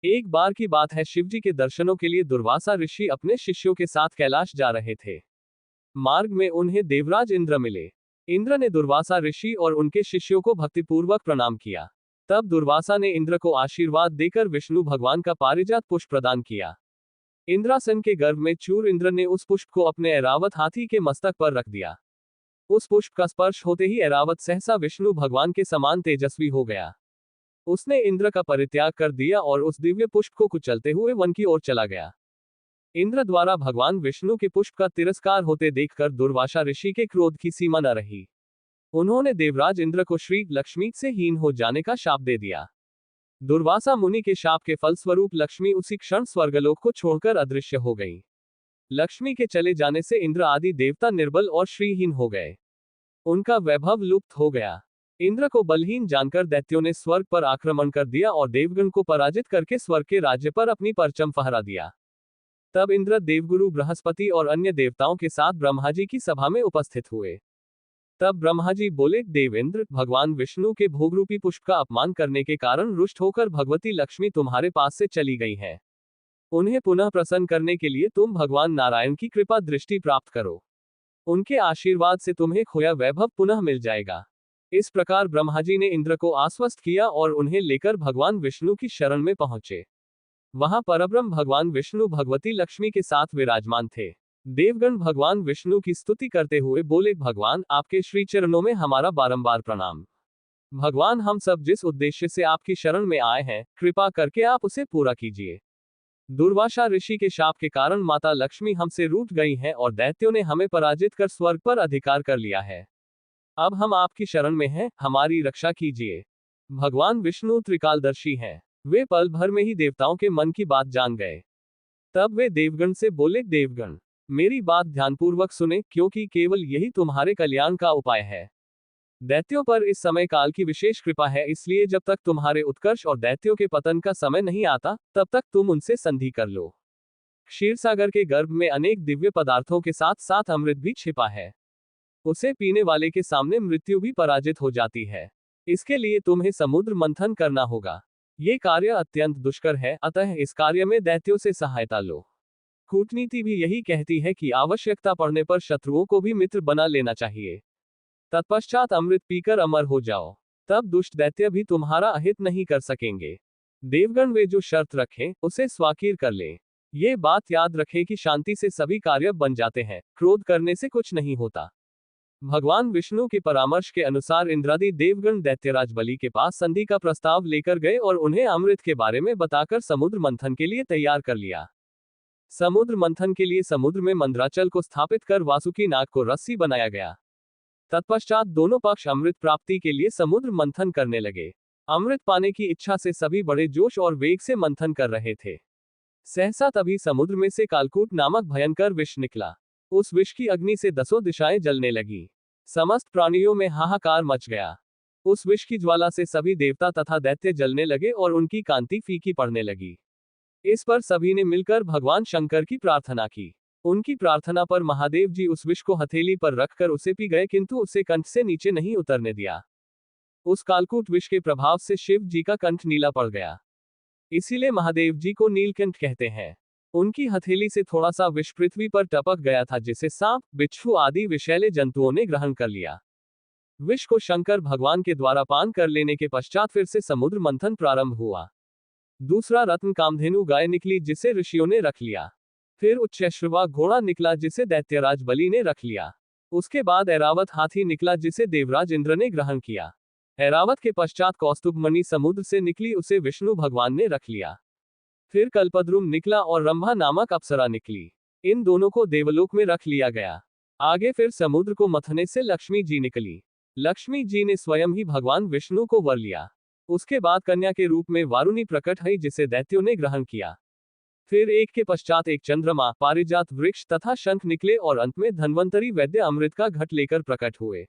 एक बार की बात है, शिवजी के दर्शनों के लिए दुर्वासा ऋषि अपने शिष्यों के साथ कैलाश जा रहे थे। मार्ग में उन्हें देवराज इंद्र मिले। इंद्र ने दुर्वासा ऋषि और उनके शिष्यों को भक्तिपूर्वक प्रणाम किया। तब दुर्वासा ने इंद्र को आशीर्वाद देकर विष्णु भगवान का पारिजात पुष्प प्रदान किया। इंद्रासन के गर्भ में चूर इंद्र ने उस पुष्प को अपने ऐरावत हाथी के मस्तक पर रख दिया। उस पुष्प का स्पर्श होते ही ऐरावत सहसा विष्णु भगवान के समान तेजस्वी हो गया। उसने इंद्र का परित्याग कर दिया और उस दिव्य पुष्प को कुचलते हुए वन की ओर चला गया। इंद्र द्वारा भगवान विष्णु के पुष्प का तिरस्कार होते देखकर दुर्वासा ऋषि के क्रोध की सीमा न रही। उन्होंने देवराज इंद्र को श्री लक्ष्मी से हीन हो जाने का शाप दे दिया। दुर्वासा मुनि के शाप के फलस्वरूप लक्ष्मी उसी क्षण स्वर्गलोक को छोड़कर अदृश्य हो गई। लक्ष्मी के चले जाने से इंद्र आदि देवता निर्बल और श्रीहीन हो गए। उनका वैभव लुप्त हो गया। इंद्र को बलहीन जानकर दैत्यों ने स्वर्ग पर आक्रमण कर दिया और देवगण को पराजित करके स्वर्ग के राज्य पर अपनी परचम फहरा दिया। तब इंद्र देवगुरु बृहस्पति और अन्य देवताओं के साथ ब्रह्मा जी की सभा में उपस्थित हुए। तब ब्रह्मा जी बोले, देवेंद्र, भगवान विष्णु के भोगरूपी पुष्प का अपमान करने के कारण रुष्ट होकर भगवती लक्ष्मी तुम्हारे पास से चली गई है। उन्हें पुनः प्रसन्न करने के लिए तुम भगवान नारायण की कृपा दृष्टि प्राप्त करो। उनके आशीर्वाद से तुम्हें खोया वैभव पुनः मिल जाएगा। इस प्रकार ब्रह्मा जी ने इंद्र को आश्वस्त किया और उन्हें लेकर भगवान विष्णु की शरण में पहुंचे। वहां परब्रह्म भगवान विष्णु भगवती लक्ष्मी के साथ विराजमान थे। देवगण भगवान विष्णु की स्तुति करते हुए बोले, भगवान, आपके श्री चरणों में हमारा बारंबार प्रणाम। भगवान, हम सब जिस उद्देश्य से आपकी शरण में आए हैं, कृपा करके आप उसे पूरा कीजिए। दुर्वासा ऋषि के शाप के कारण माता लक्ष्मी हमसे रूठ गई हैं और दैत्यों ने हमें पराजित कर स्वर्ग पर अधिकार कर लिया है। अब हम आपकी शरण में हैं, हमारी रक्षा कीजिए। भगवान विष्णु त्रिकालदर्शी हैं। वे पल भर में ही देवताओं के मन की बात जान गए। तब वे देवगण से बोले, देवगण, मेरी बात ध्यानपूर्वक सुने, क्योंकि केवल यही तुम्हारे कल्याण का उपाय है। दैत्यों पर इस समय काल की विशेष कृपा है, इसलिए जब तक तुम्हारे उत्कर्ष और दैत्यों के पतन का समय नहीं आता, तब तक तुम उनसे संधि कर लो। क्षीरसागर के गर्भ में अनेक दिव्य पदार्थों के साथ साथ अमृत भी छिपा है। उसे पीने वाले के सामने मृत्यु भी पराजित हो जाती है। इसके लिए तुम्हें समुद्र मंथन करना होगा। ये कार्य अत्यंत दुष्कर है, अतः इस कार्य में दैत्यों से सहायता लो। कूटनीति भी यही कहती है कि आवश्यकता पड़ने पर शत्रुओं को भी मित्र बना लेना चाहिए। तत्पश्चात अमृत पीकर अमर हो जाओ, तब दुष्ट दैत्य भी तुम्हारा अहित नहीं कर सकेंगे। देवगण वे जो शर्त रखें, उसे स्वाकीर कर लें। ये बात याद रखें कि शांति से सभी कार्य बन जाते हैं, क्रोध करने से कुछ नहीं होता। भगवान विष्णु के परामर्श के अनुसार इंद्रादि देवगण दैत्यराज बलि के पास संधि का प्रस्ताव लेकर गए और उन्हें अमृत के बारे में बताकर समुद्र मंथन के लिए तैयार कर लिया। समुद्र मंथन के लिए समुद्र में मंदराचल को स्थापित कर वासुकी नाग को रस्सी बनाया गया। तत्पश्चात दोनों पक्ष अमृत प्राप्ति के लिए समुद्र मंथन करने लगे। अमृत पाने की इच्छा से सभी बड़े जोश और वेग से मंथन कर रहे थे। सहसा तभी समुद्र में से कालकूट नामक भयंकर विष निकला। उस विष की अग्नि से दसों दिशाएं जलने लगी। समस्त प्राणियों में हाहाकार मच गया। उस विष की ज्वाला से सभी देवता तथा दैत्य जलने लगे और उनकी कांति फीकी पड़ने लगी। इस पर सभी ने मिलकर भगवान शंकर की प्रार्थना की। उनकी प्रार्थना पर महादेव जी उस विष को हथेली पर रखकर उसे पी गए, किंतु उसे कंठ से नीचे नहीं उतरने दिया। उस कालकूट विष के प्रभाव से शिव जी का कंठ नीला पड़ गया। इसीलिए महादेव जी को नीलकंठ कहते हैं। उनकी हथेली से थोड़ा सा विष पृथ्वी पर टपक गया था, जिसे सांप, बिच्छू आदि विषैले जंतुओं ने ग्रहण कर लिया। विष को शंकर भगवान के द्वारा पान कर लेने के पश्चात फिर से समुद्र मंथन प्रारंभ हुआ। दूसरा रत्न कामधेनु गाय निकली, जिसे ऋषियों ने रख लिया। फिर उच्चैश्रवा घोड़ा निकला, जिसे दैत्यराज बलि ने रख लिया। उसके बाद ऐरावत हाथी निकला, जिसे देवराज इंद्र ने ग्रहण किया। ऐरावत के पश्चात कौस्तुभ मणि समुद्र से निकली, उसे विष्णु भगवान ने रख लिया। फिर कल्पद्रुम निकला और रंभा नामक अप्सरा निकली। इन दोनों को देवलोक में रख लिया गया। आगे फिर समुद्र को मथने से लक्ष्मी जी निकली। लक्ष्मी जी ने स्वयं ही भगवान विष्णु को वर लिया। उसके बाद कन्या के रूप में वारुणी प्रकट हुई, जिसे दैत्यों ने ग्रहण किया। फिर एक के पश्चात एक चंद्रमा, पारिजात वृक्ष तथा शंख निकले और अंत में धन्वंतरी वैद्य अमृत का घट लेकर प्रकट हुए।